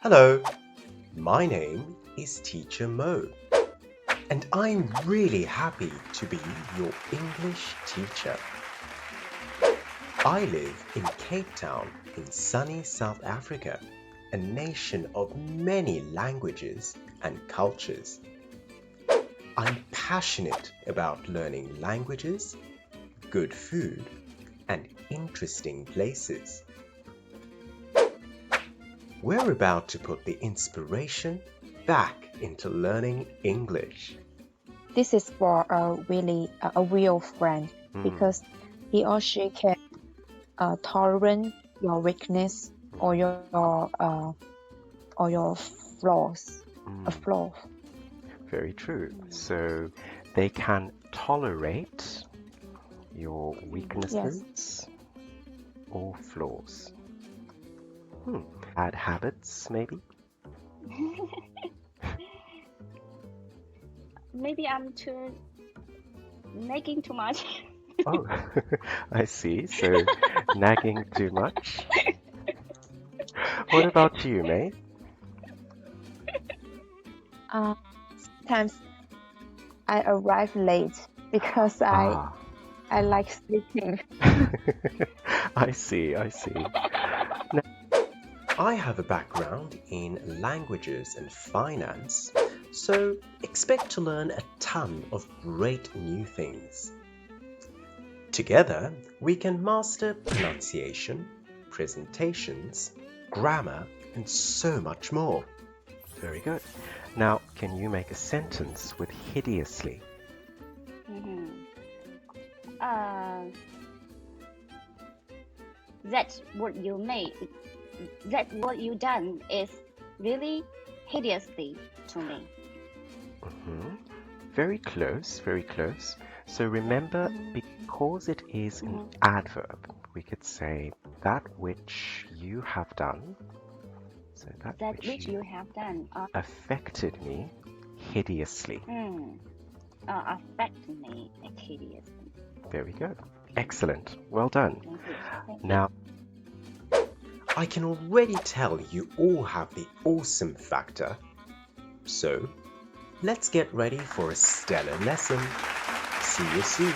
Hello, my name is Teacher Mo, and I'm really happy to be your English teacher. I live in Cape Town in sunny South Africa, a nation of many languages and cultures. I'm passionate about learning languages, good food, and interesting places. We're about to put the inspiration back into learning English. This is for a real friend because he or she can tolerate your weakness or your flaws. A flaw. Very true. So they can tolerate your weaknesses or flaws. Bad habits, maybe? Maybe I'm nagging too much. Oh, I see. So nagging too much. What about you, May? Sometimes I arrive late because I like sleeping. I see. Now, I have a background in languages and finance, so expect to learn a ton of great new things. Together, we can master pronunciation, presentations, grammar, and so much more. Very good. Now, can you make a sentence with hideously? That's what you made. That what you done is really hideously to me. Very close, very close. So remember, because it is an adverb, we could say that which you have done. So that which you have done affected me hideously. Affect me hideously. Very good. Excellent. Well done. Thank you. Now, I can already tell you all have the awesome factor. So, let's get ready for a stellar lesson. See you soon.